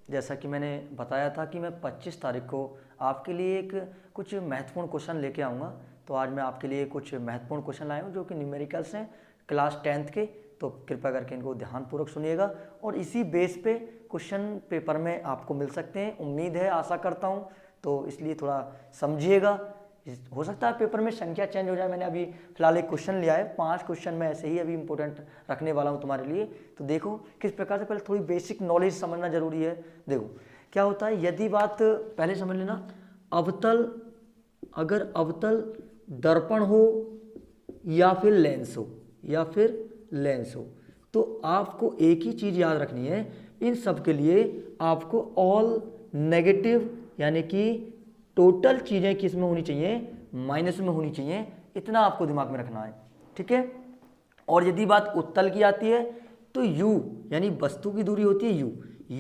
जैसा कि मैंने बताया था कि मैं 25 तारीख को आपके लिए एक कुछ महत्वपूर्ण क्वेश्चन लेके आऊँगा। तो आज मैं आपके लिए कुछ महत्वपूर्ण क्वेश्चन लाया हूँ जो कि न्यूमेरिकल्स हैं क्लास 10th के। तो कृपया करके इनको ध्यानपूर्वक सुनिएगा और इसी बेस पे क्वेश्चन पेपर में आपको मिल सकते हैं। उम्मीद है, आशा करता हूँ, तो इसलिए थोड़ा समझिएगा। हो सकता है पेपर में संख्या चेंज हो जाए। मैंने अभी फिलहाल एक क्वेश्चन लिया है, 5 क्वेश्चन मैं ऐसे ही अभी इंपॉर्टेंट रखने वाला हूँ तुम्हारे लिए। तो देखो किस प्रकार से, पहले थोड़ी बेसिक नॉलेज समझना जरूरी है। देखो क्या होता है, यदि बात पहले समझ लेना, अवतल, अगर अवतल दर्पण हो या फिर लेंस हो, या फिर लेंस हो, तो आपको एक ही चीज़ याद रखनी है, इन सब के लिए आपको ऑल नेगेटिव यानी कि टोटल चीज़ें किस में होनी चाहिए, माइनस में होनी चाहिए। इतना आपको दिमाग में रखना है, ठीक है। और यदि बात उत्तल की आती है तो u यानी वस्तु की दूरी होती है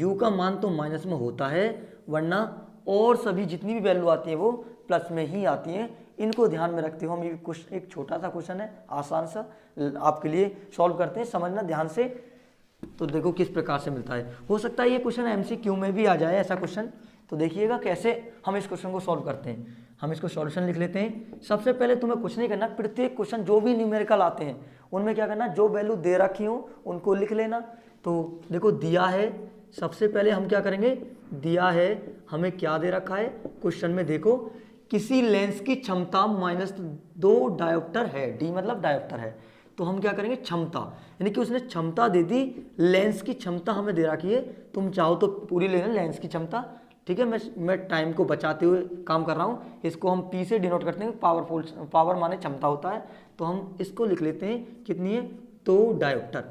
u का मान तो माइनस में होता है, वरना और सभी जितनी भी वैल्यू आती है वो प्लस में ही आती हैं। इनको ध्यान में रखते हुए हम ये कुछ एक छोटा सा क्वेश्चन है, आसान सा आपके लिए सॉल्व करते हैं, समझना ध्यान से। तो देखो किस प्रकार से मिलता है। हो सकता है ये क्वेश्चन MCQ में भी आ जाए ऐसा क्वेश्चन। तो देखिएगा कैसे हम इस क्वेश्चन को सॉल्व करते हैं। हम इसको सॉल्यूशन लिख लेते हैं। सबसे पहले तुम्हें कुछ नहीं करना, प्रत्येक क्वेश्चन जो भी न्यूमेरिकल आते हैं उनमें क्या करना, जो वैल्यू दे रखी हो उनको लिख लेना। तो देखो दिया है, सबसे पहले हम क्या करेंगे, दिया है हमें क्या दे रखा है क्वेश्चन में, देखो किसी लेंस की क्षमता -2 डायोप्टर है, डी मतलब डायोप्टर है। तो हम क्या करेंगे, क्षमता, यानी कि उसने क्षमता दे दी, लेंस की क्षमता हमें दे रखी है। तुम चाहो तो पूरी ले लेना लेंस की क्षमता, ठीक है। मैं टाइम को बचाते हुए काम कर रहा हूँ। इसको हम P से डिनोट करते हैं, पावरफुल, पावर माने क्षमता होता है। तो हम इसको लिख लेते हैं, कितनी है, 2 डायोप्टर।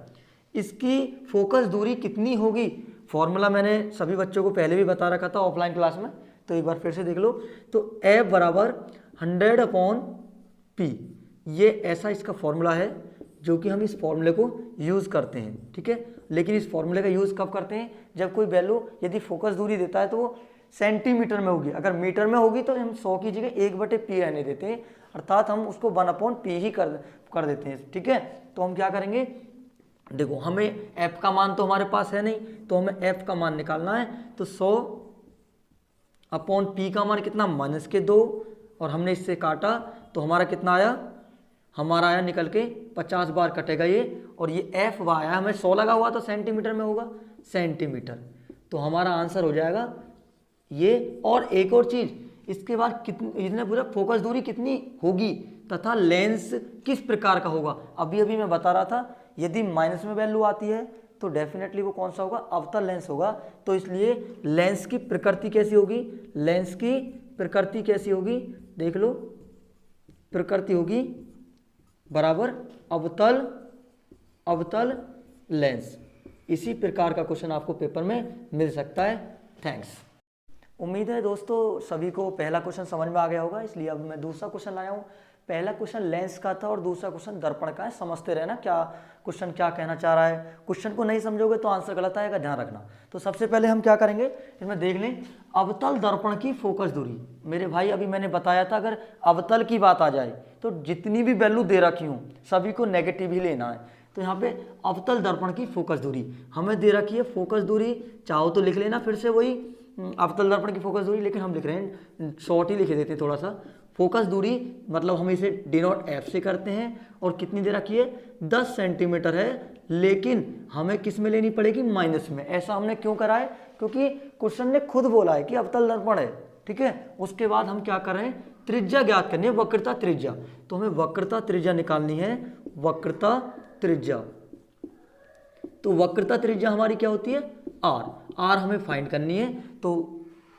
इसकी फोकस दूरी कितनी होगी, फॉर्मूला मैंने सभी बच्चों को पहले भी बता रखा था ऑफलाइन क्लास में, तो एक बार फिर से देख लो। तो F बराबर 100/P, ये ऐसा इसका फॉर्मूला है जो कि हम इस फॉर्मूले को यूज़ करते हैं, ठीक है। लेकिन इस फॉर्मूले का यूज़ कब करते हैं, जब कोई वैल्यू यदि फोकस दूरी देता है तो वो सेंटीमीटर में होगी। अगर मीटर में होगी तो हम 100 की जगह 1/P रहने देते हैं, अर्थात हम उसको 1/P ही कर देते हैं, ठीक है। तो हम क्या करेंगे, देखो हमें F का मान तो हमारे पास है नहीं, तो हमें F का मान निकालना है। तो 100/P का मान कितना, -2, और हमने इससे काटा तो हमारा कितना आया, हमारा आया निकल के 50 बार कटेगा ये, और ये F आया हमें 100 लगा हुआ तो सेंटीमीटर में होगा, सेंटीमीटर। तो हमारा आंसर हो जाएगा ये। और एक और चीज़, इसके बाद कितनी, इसने पूरा फोकस दूरी कितनी होगी तथा लेंस किस प्रकार का होगा। अभी अभी मैं बता रहा था, यदि माइनस में वैल्यू आती है तो डेफिनेटली वो कौन सा होगा, अवतल लेंस होगा। तो इसलिए लेंस की प्रकृति कैसी होगी, लेंस की प्रकृति कैसी होगी, देख लो, प्रकृति होगी बराबर अवतल, अवतल लेंस। इसी प्रकार का क्वेश्चन आपको पेपर में मिल सकता है। थैंक्स। उम्मीद है दोस्तों सभी को पहला क्वेश्चन समझ में आ गया होगा, इसलिए अब मैं दूसरा क्वेश्चन लाया हूँ। पहला क्वेश्चन लेंस का था और दूसरा क्वेश्चन दर्पण का है। समझते रहना क्या क्वेश्चन क्या कहना चाह रहा है। क्वेश्चन को नहीं समझोगे तो आंसर गलत आएगा, ध्यान रखना। तो सबसे पहले हम क्या करेंगे, इसमें देख लें अवतल दर्पण की फोकस दूरी। मेरे भाई अभी मैंने बताया था, अगर अवतल की बात आ जाए तो जितनी भी वैल्यू दे रखी हूँ सभी को नेगेटिव ही लेना है। तो यहाँ पे अवतल दर्पण की फोकस दूरी हमें दे रखी है। फोकस दूरी चाहो तो लिख लेना फिर से वही अवतल दर्पण की फोकस दूरी, लेकिन हम लिख रहे हैं शॉर्ट ही लिख देते हैं थोड़ा सा। फोकस दूरी मतलब हम इसे डिनोट F से करते हैं, और कितनी दे रखी है, 10 सेंटीमीटर है, लेकिन हमें किस में लेनी पड़ेगी, माइनस में। ऐसा हमने क्यों करा है, क्योंकि क्वेश्चन ने खुद बोला है कि अवतल दर्पण है, ठीक है। उसके बाद हम क्या कर रहे हैं, त्रिज्या ज्ञात करनी है, वक्रता त्रिज्या। तो हमें वक्रता त्रिज्या निकालनी है, वक्रता त्रिज्या। तो वक्रता त्रिज्या हमारी क्या होती है, R हमें फाइंड करनी है। तो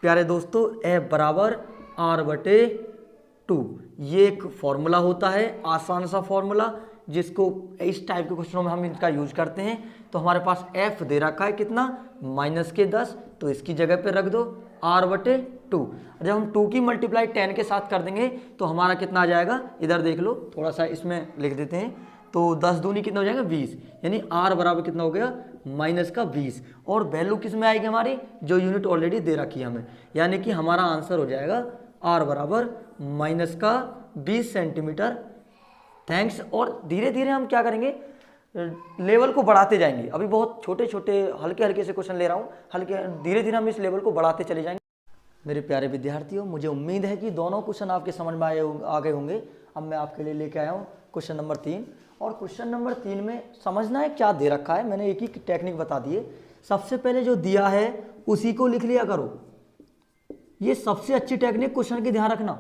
प्यारे दोस्तों F बराबर R/2, ये एक फॉर्मूला होता है, आसान सा फॉर्मूला, जिसको इस टाइप के क्वेश्चनों में हम इसका यूज करते हैं। तो हमारे पास F दे रखा है कितना, -10, तो इसकी जगह पे रख दो R/2। जब हम 2 की मल्टीप्लाई 10 के साथ कर देंगे तो हमारा कितना आ जाएगा, इधर देख लो, थोड़ा सा इसमें लिख देते हैं। तो 10 दूनी कितना हो जाएगा, 20, यानी R बराबर कितना हो गया, -20। और वैल्यू किस में आएगी हमारी, जो यूनिट ऑलरेडी दे रखी है हमें, यानी कि हमारा आंसर हो जाएगा R बराबर -20 सेंटीमीटर। थैंक्स। और धीरे धीरे हम क्या करेंगे, लेवल को बढ़ाते जाएंगे। अभी बहुत छोटे छोटे हल्के हल्के से क्वेश्चन ले रहा हूँ, हल्के धीरे धीरे हम इस लेवल को बढ़ाते चले जाएंगे। मेरे प्यारे विद्यार्थियों, मुझे उम्मीद है कि दोनों क्वेश्चन आपके समझ में आ गए होंगे। अब मैं आपके लिए लेके आया हूँ क्वेश्चन नंबर 3, और क्वेश्चन नंबर 3 में समझना है क्या दे रखा है। मैंने एक ही टेक्निक बता दी है। सबसे पहले जो दिया है उसी को लिख लिया करो, ये सबसे अच्छी टेक्निक क्वेश्चन की, ध्यान रखना।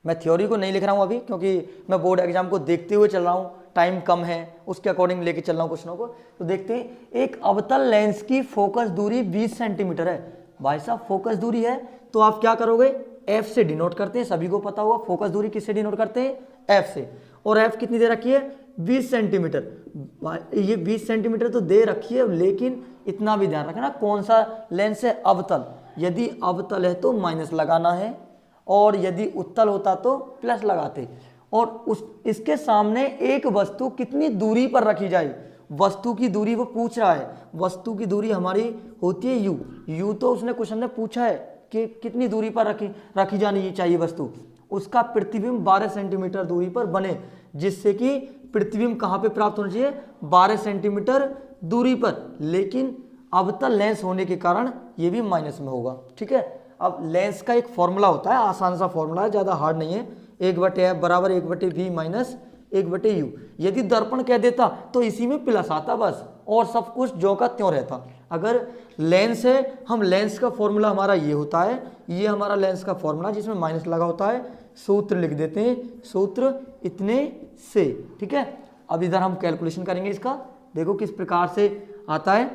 मैं थ्योरी को नहीं लिख रहा हूँ अभी, क्योंकि मैं बोर्ड एग्जाम को देखते हुए चल रहा हूँ, टाइम कम है, उसके अकॉर्डिंग लेके चल रहा हूँ क्वेश्चनों को। तो देखते हैं, एक अवतल लेंस की फोकस दूरी 20 सेंटीमीटर है। भाई साहब फोकस दूरी है तो आप क्या करोगे, एफ से डिनोट करते हैं, सभी को पता होगा फोकस दूरी किससे डिनोट करते हैं, एफ से। और एफ कितनी दे रखी है, 20 सेंटीमीटर। ये 20 सेंटीमीटर तो दे रखी है, लेकिन इतना भी ध्यान रखना कौन सा लेंस है, अवतल। यदि अवतल है तो माइनस लगाना है, और यदि उत्तल होता तो प्लस लगाते। और इसके सामने एक वस्तु कितनी दूरी पर रखी जाए, वस्तु की दूरी वो पूछ रहा है। वस्तु की दूरी हमारी होती है यू, यू तो उसने क्वेश्चन में पूछा है कि कितनी दूरी पर रखी जानी चाहिए वस्तु। उसका प्रतिबिंब 12 सेंटीमीटर दूरी पर बने, जिससे कि प्रतिबिंब कहाँ पे प्राप्त होना चाहिए, 12 सेंटीमीटर दूरी पर। लेकिन अवतल लेंस होने के कारण ये भी माइनस में होगा। ठीक है, अब लेंस का एक फॉर्मूला होता है, आसान सा फॉर्मूला है, ज़्यादा हार्ड नहीं है। 1/f बराबर 1/v माइनस 1/u। यदि दर्पण कह देता तो इसी में प्लस आता बस, और सब कुछ जो का त्यों रहता। अगर लेंस है, हम लेंस का फॉर्मूला हमारा ये होता है, ये हमारा लेंस का फॉर्मूला जिसमें माइनस लगा होता है। सूत्र लिख देते हैं, सूत्र इतने से। ठीक है, अब इधर हम कैलकुलेशन करेंगे इसका, देखो किस प्रकार से आता है।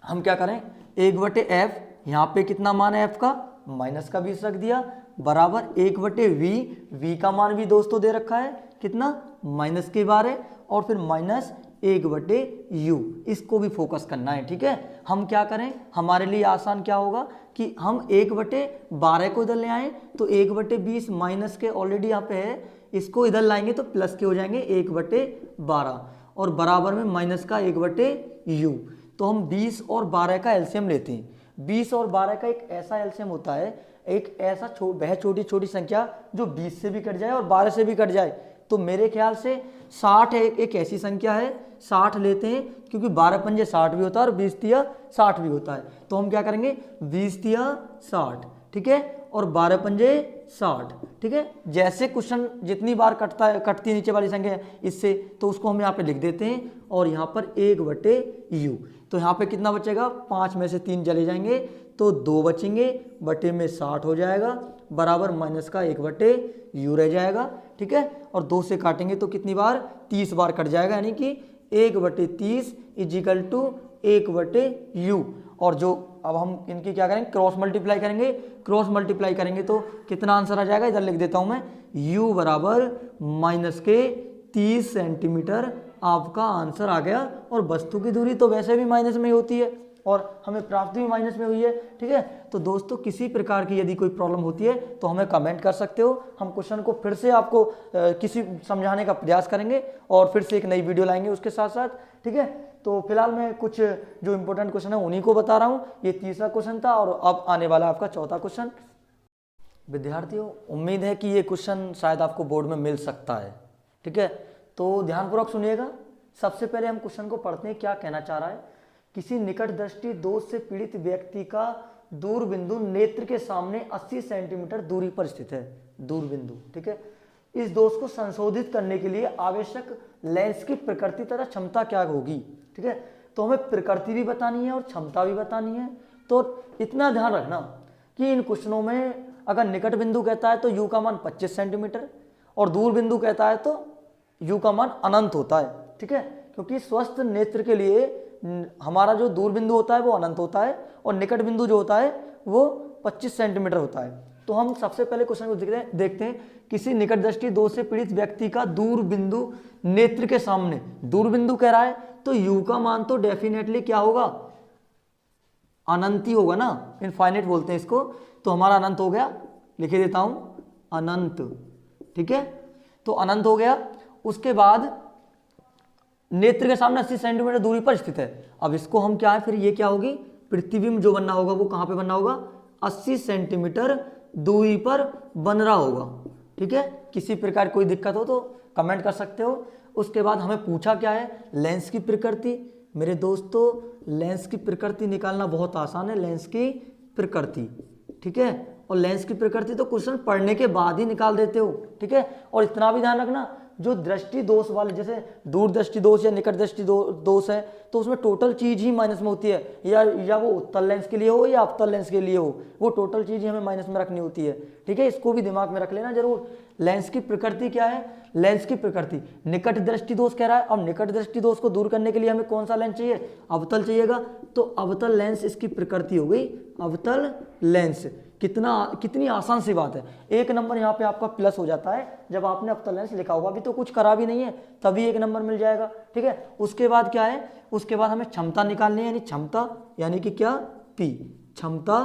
हम क्या करें, 1/f, यहाँ पे कितना मान है एफ का, माइनस का 20 रख दिया, बराबर 1/v, v का मान भी दोस्तों दे रखा है कितना, माइनस के बार है, और फिर माइनस 1/u। इसको भी फोकस करना है। ठीक है, हम क्या करें, हमारे लिए आसान क्या होगा कि हम 1/12 को इधर ले आए, तो 1/20 माइनस के ऑलरेडी यहाँ पे है, इसको इधर लाएंगे तो प्लस के हो जाएंगे 1/12, और बराबर में माइनस का 1/u। तो हम 20 और 12 का एलसीएम लेते हैं। 20 और 12 का एक ऐसा एलसीएम होता है, एक ऐसा वह छोटी छोटी संख्या जो 20 से भी कट जाए और 12 से भी कट जाए। तो मेरे ख्याल से 60 एक ऐसी संख्या है, 60 लेते हैं, क्योंकि 12 पंजे 60 भी होता है और 20 तिया 60 भी होता है। तो हम क्या करेंगे, 20 तिया 60, ठीक है, और 12 पंजे 60। ठीक है, जैसे क्वेश्चन जितनी बार कटती है नीचे वाली संख्या इससे, तो उसको हम यहाँ पे लिख देते हैं, और यहाँ पर 1/u। तो यहाँ पे कितना बचेगा, 5 में से 3 चले जाएंगे तो 2 बचेंगे, बटे में 60 हो जाएगा, बराबर माइनस का 1/u रह जाएगा। ठीक है, और 2 से काटेंगे तो कितनी बार, 30 बार कट जाएगा, यानी कि 1/30 इजिकल टू 1/u। और जो अब हम इनकी क्या करेंगे, क्रॉस मल्टीप्लाई करेंगे। क्रॉस मल्टीप्लाई करेंगे तो कितना आंसर आ जाएगा, इधर लिख देता हूं मैं, u बराबर माइनस के 30 सेंटीमीटर आपका आंसर आ गया। और वस्तु की दूरी तो वैसे भी माइनस में ही होती है, और हमें प्राप्ति भी माइनस में हुई है। ठीक है, तो दोस्तों किसी प्रकार की यदि कोई प्रॉब्लम होती है तो हमें कमेंट कर सकते हो। हम क्वेश्चन को फिर से आपको किसी समझाने का प्रयास करेंगे, और फिर से एक नई वीडियो लाएंगे उसके साथ साथ। ठीक है, तो फिलहाल मैं कुछ जो इंपॉर्टेंट क्वेश्चन है उन्हीं को बता रहा हूँ। ये तीसरा क्वेश्चन था, और अब आने वाला आपका चौथा क्वेश्चन। विद्यार्थियों, उम्मीद है कि ये क्वेश्चन शायद आपको बोर्ड में मिल सकता है। ठीक है, तो ध्यानपूर्वक सुनिएगा। सबसे पहले हम क्वेश्चन को पढ़ते हैं, क्या कहना चाह रहा है। किसी निकट दृष्टि दोष से पीड़ित व्यक्ति का दूरबिंदु नेत्र के सामने 80 सेंटीमीटर दूरी पर स्थित है, दूरबिंदु। ठीक है, इस दोष को संशोधित करने के लिए आवश्यक लेंस की प्रकृति तथा क्षमता क्या होगी। ठीक है, तो हमें प्रकृति भी बतानी है और क्षमता भी बतानी है। तो इतना ध्यान रखना कि इन क्वेश्चनों में अगर निकट बिंदु कहता है तो u का मान 25 सेंटीमीटर, और दूर बिंदु कहता है तो u का मान अनंत होता है। ठीक है, क्योंकि स्वस्थ नेत्र के लिए हमारा जो दूर बिंदु होता है वो अनंत होता है, और निकट बिंदु जो होता है वो 25 सेंटीमीटर होता है। तो हम सबसे पहले क्वेश्चन को देखते हैं। किसी निकट दृष्टि दोष से पीड़ित व्यक्ति का दूर बिंदु नेत्र के सामने, दूर बिंदु कह रहा है तो u का मान तो डेफिनेटली क्या होगा, अनंत ही होगा ना, इनफाइनाइट बोलते हैं इसको। तो हमारा अनंत हो गया, लिख देता हूं अनंत। ठीक है, तो अनंत हो गया। उसके बाद नेत्र के सामने 80 सेंटीमीटर दूरी पर स्थित है। अब इसको हम क्या है, फिर ये क्या होगी, प्रतिबिंब जो बनना होगा वो कहां पे बनना होगा, 80 सेंटीमीटर दूरी पर बन रहा होगा। ठीक है, किसी प्रकार कोई दिक्कत हो तो कमेंट कर सकते हो। उसके बाद हमें पूछा क्या है, लेंस की प्रकृति। मेरे दोस्तों लेंस की प्रकृति निकालना बहुत आसान है, लेंस की प्रकृति, ठीक है। और लेंस की प्रकृति तो क्वेश्चन पढ़ने के बाद ही निकाल देते हो, ठीक है। और इतना भी ध्यान रखना, जो दृष्टि दोष वाले जैसे दूर दृष्टि दोष या निकट दृष्टि दोष है तो उसमें टोटल चीज ही माइनस में होती है, या वो उत्तल लेंस के लिए हो या अवतल लेंस के लिए हो, वो टोटल चीज ही हमें माइनस में रखनी होती है, ठीक है। इसको भी दिमाग में रख लेना जरूर। लेंस की प्रकृति क्या है, लेंस की प्रकृति निकट दृष्टि दोष कह रहा है। अब निकट दृष्टि दोष को दूर करने के लिए हमें कौन सा लेंस चाहिए, अवतल चाहिएगा, तो अवतल लेंस इसकी प्रकृति हो गई अवतल लेंस। कितनी आसान सी बात है, 1 नंबर यहाँ पे आपका प्लस हो जाता है जब आपने अवतल लेंस लिखा होगा, अभी तो कुछ करा भी नहीं है तभी 1 नंबर मिल जाएगा, ठीक है। उसके बाद क्या है, उसके बाद हमें क्षमता निकालनी है, यानी क्षमता यानी कि क्या, पी, क्षमता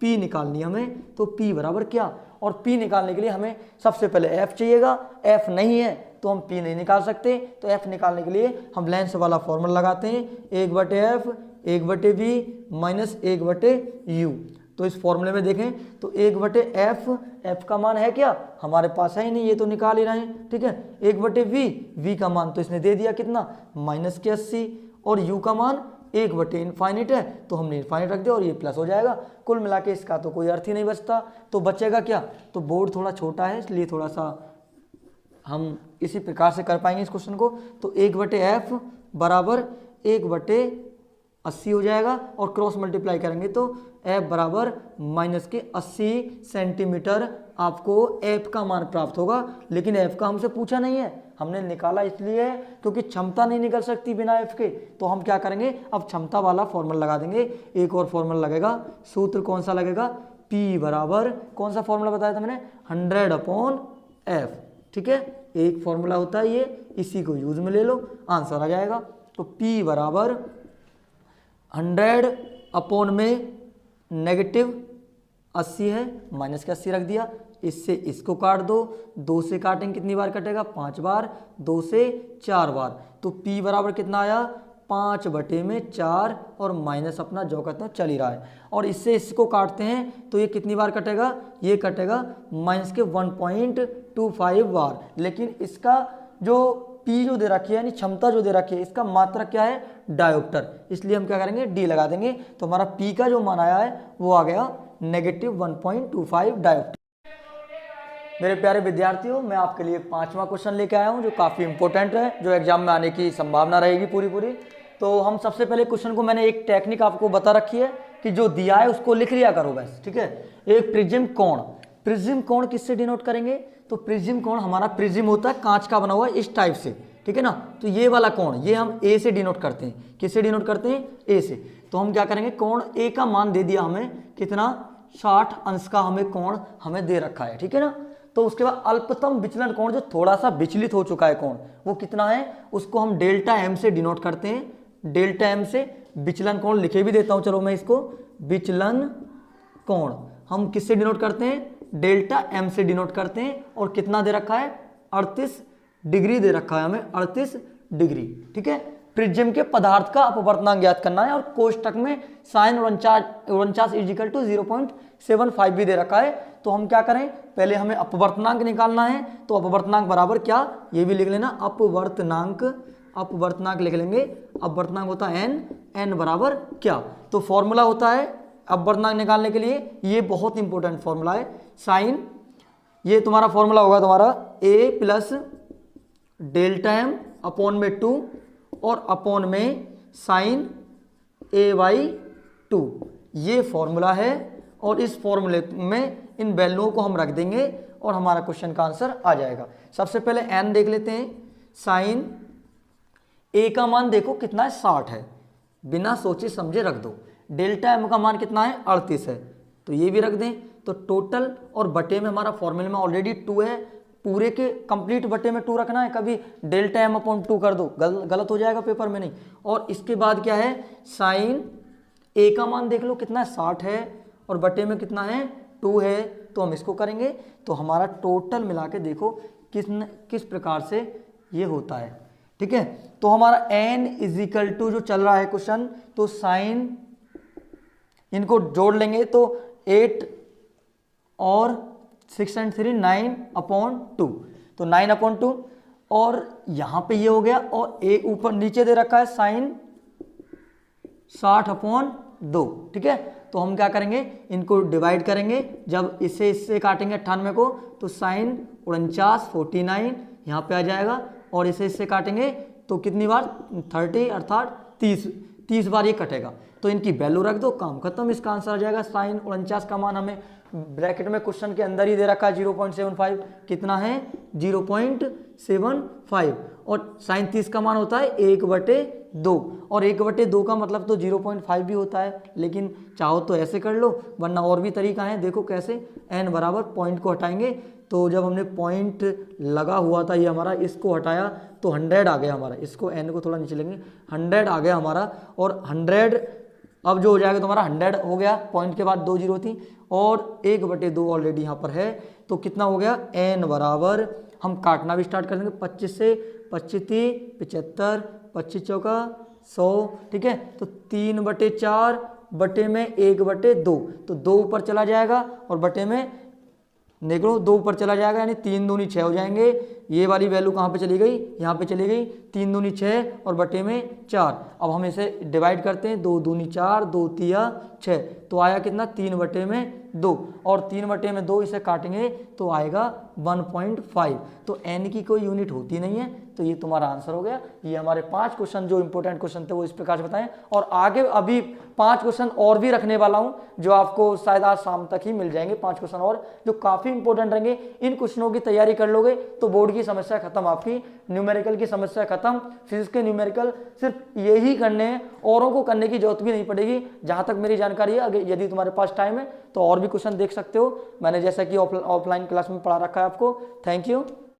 पी निकालनी है हमें। तो पी बराबर क्या, और पी निकालने के लिए हमें सबसे पहले एफ चाहिएगा, एफ नहीं है तो हम पी नहीं निकाल सकते। तो एफ निकालने के लिए हम लेंस वाला फॉर्मूला लगाते हैं, 1/f 1/v माइनस 1/u। तो इस फॉर्मूले में देखें तो 1/f, f का मान है क्या, हमारे पास है ही नहीं, ये तो निकाल ही रहे हैं, ठीक है। 1/v, v का मान तो इसने दे दिया कितना, -80, और u का मान 1/इनफाइनिट है तो हमने इनफाइनिट रख दिया और ये प्लस हो जाएगा। कुल मिला के इसका तो कोई अर्थ ही नहीं बचता, तो बचेगा क्या, तो बोर्ड थोड़ा छोटा है इसलिए थोड़ा सा हम इसी प्रकार से कर पाएंगे इस क्वेश्चन को। तो 1/f बराबर 1/80 हो जाएगा, और क्रॉस मल्टीप्लाई करेंगे तो f बराबर -80 सेंटीमीटर आपको f का मान प्राप्त होगा। लेकिन f का हमसे पूछा नहीं है, हमने निकाला इसलिए क्योंकि क्षमता नहीं निकल सकती बिना f के। तो हम क्या करेंगे, अब क्षमता वाला फॉर्मूला लगा देंगे। एक और फॉर्मूला लगेगा, सूत्र कौन सा लगेगा, P बराबर कौन सा फॉर्मूला बताया था मैंने, 100/f, ठीक है। एक फॉर्मूला होता है ये, इसी को यूज में ले लो, आंसर आ जाएगा। तो P बराबर 100 में -80 है, माइनस के 80 रख दिया, इससे इसको काट दो, 2 से काटेंगे कितनी बार कटेगा, 5 बार, 2 से 4 बार। तो P बराबर कितना आया, 5/4, और माइनस अपना जो कहते हैं चल ही रहा है, और इससे इसको काटते हैं तो ये कितनी बार कटेगा, ये कटेगा माइनस के 1.25 बार। लेकिन इसका जो P जो दे रखी है यानी क्षमता जो दे रखी है, इसका मात्रक क्या है, डायोप्टर, इसलिए हम क्या करेंगे, D लगा देंगे। तो हमारा P का जो मान आया है वो आ गया -1.25 डायोप्टर। मेरे प्यारे विद्यार्थियों, मैं आपके लिए 5वां क्वेश्चन लेके आया हूं जो काफ़ी इंपॉर्टेंट है, जो एग्जाम में आने की संभावना रहेगी पूरी। तो हम सबसे पहले क्वेश्चन को, मैंने एक टेक्निक आपको बता रखी है कि जो दिया है उसको लिख लिया करो बस, ठीक है। एक प्रिज्म कोण, प्रिज्म कोण किससे डिनोट करेंगे, तो प्रिज्म कोण हमारा प्रिज्म होता है कांच का बना हुआ इस टाइप से, ठीक है ना। तो ये वाला कोण ये हम ए से डिनोट करते हैं, किससे डिनोट करते हैं, ए से। तो हम क्या करेंगे, कोण ए का मान दे दिया हमें कितना, 60 अंश का हमें कोण हमें दे रखा है, ठीक है ना। तो उसके बाद अल्पतम विचलन कोण, जो थोड़ा सा विचलित हो चुका है कोण, वो कितना है, उसको हम ΔM से डिनोट करते हैं, ΔM से। विचलन कोण लिखे भी देता हूं, चलो मैं इसको, विचलन कोण हम किससे डिनोट करते हैं, ΔM से डिनोट करते हैं। और कितना दे रखा है, 38 डिग्री दे रखा है हमें, 38 डिग्री, ठीक है। प्रिज्म के पदार्थ का अपवर्तनांक ज्ञात करना है, और कोष्टक में sin 49 = 0.75 भी दे रखा है। तो हम क्या करें, पहले हमें अपवर्तनांक निकालना है। तो अपवर्तनांक बराबर क्या, ये भी लिख लेना, अपवर्तनांक लिख लेंगे। अपवर्तनांक होता है n बराबर क्या, तो फॉर्मूला होता है अपवर्तनांक निकालने के लिए, ये बहुत इंपॉर्टेंट फॉर्मूला है, साइन, ये तुम्हारा फॉर्मूला होगा तुम्हारा a + ΔM/2 और अपॉन में sin a/2, ये फॉर्मूला है। और इस फॉर्मूले में इन वैल्यूओं को हम रख देंगे और हमारा क्वेश्चन का आंसर आ जाएगा। सबसे पहले n देख लेते हैं, साइन a का मान देखो कितना है, 60 है, बिना सोचे समझे रख दो। ΔM का मान कितना है, 38 है, तो ये भी रख दें। तो टोटल और बटे में हमारा फॉर्मूले में ऑलरेडी 2 है, पूरे के कंप्लीट बटे में 2 रखना है, कभी ΔM/2 कर दो, गलत हो जाएगा पेपर में नहीं। और इसके बाद क्या है, साइन a का मान देख लो कितना है, 60 है, और बटे में कितना है, 2 है, तो हम इसको करेंगे। तो हमारा टोटल मिला के देखो किस प्रकार से ये होता है, ठीक है। तो हमारा n = जो चल रहा है क्वेश्चन, तो साइन इनको जोड़ लेंगे तो 8 और 6 and 3 9/2, तो 9/2 और यहाँ पे ये हो गया, और ए ऊपर नीचे दे रखा है साइन 60/2, ठीक है। तो हम क्या करेंगे, इनको डिवाइड करेंगे, जब इससे काटेंगे 98 को तो साइन 49 49 यहाँ पे आ जाएगा, और इससे काटेंगे तो कितनी बार 30 अर्थात 30 बार ये कटेगा। तो इनकी वैल्यू रख दो, काम खत्म। इसका आंसर आ जाएगा साइन 49 का मान हमें ब्रैकेट में क्वेश्चन के अंदर ही दे रखा है 0.75, कितना है 0.75, और साइन 30 का मान होता है 1/2, और 1/2 का मतलब तो 0.5 भी होता है, लेकिन चाहो तो ऐसे कर लो, वरना और भी तरीका है। देखो कैसे, n बराबर पॉइंट को हटाएंगे, तो जब हमने पॉइंट लगा हुआ था ये हमारा, इसको हटाया तो 100 आ गया हमारा, इसको n को थोड़ा नीचे लेंगे, 100 आ गया हमारा, और 100 अब जो हो जाएगा तुम्हारा 100 हो गया, पॉइंट के बाद 2 जीरो थी, और 1/2 ऑलरेडी यहाँ पर है, तो कितना हो गया n बराबर, हम काटना भी स्टार्ट कर देंगे 25 से, 25 75, 25 चौका 100, ठीक है। तो 3/4 बटे में 1/2, तो 2 ऊपर चला जाएगा और बटे में निकलो 2 ऊपर चला जाएगा, यानी 3 दूनी 6 हो जाएंगे। ये वाली वैल्यू कहाँ पे चली गई, यहाँ पे चली गई, 3 दूनी 6 और बटे में 4। अब हम इसे डिवाइड करते हैं, 2 दूनी 4, 2 तिया 6, तो आया कितना 3/2, और 3/2 इसे काटेंगे तो आएगा 1.5। तो n की कोई यूनिट होती नहीं है, तो ये तुम्हारा आंसर हो गया। ये हमारे 5 क्वेश्चन जो इंपॉर्टेंट क्वेश्चन थे वो इस प्रकार से बताएं, और आगे अभी 5 क्वेश्चन और भी रखने वाला हूं, जो आपको शायद आज शाम तक ही मिल जाएंगे, 5 क्वेश्चन और जो काफी इंपॉर्टेंट रहेंगे। इन क्वेश्चनों की तैयारी कर लोगे तो बोर्ड की समस्या खत्म, आपकी न्यूमेरिकल की समस्या खत्म। फिजिक्स के न्यूमेरिकल सिर्फ यही करने हैं, औरों को करने की जरूरत भी नहीं पड़ेगी, जहां तक मेरी जानकारी है। अगर यदि तुम्हारे पास टाइम है तो और भी क्वेश्चन देख सकते हो, मैंने जैसा कि ऑफलाइन क्लास में पढ़ा रखा है आपको। Thank you.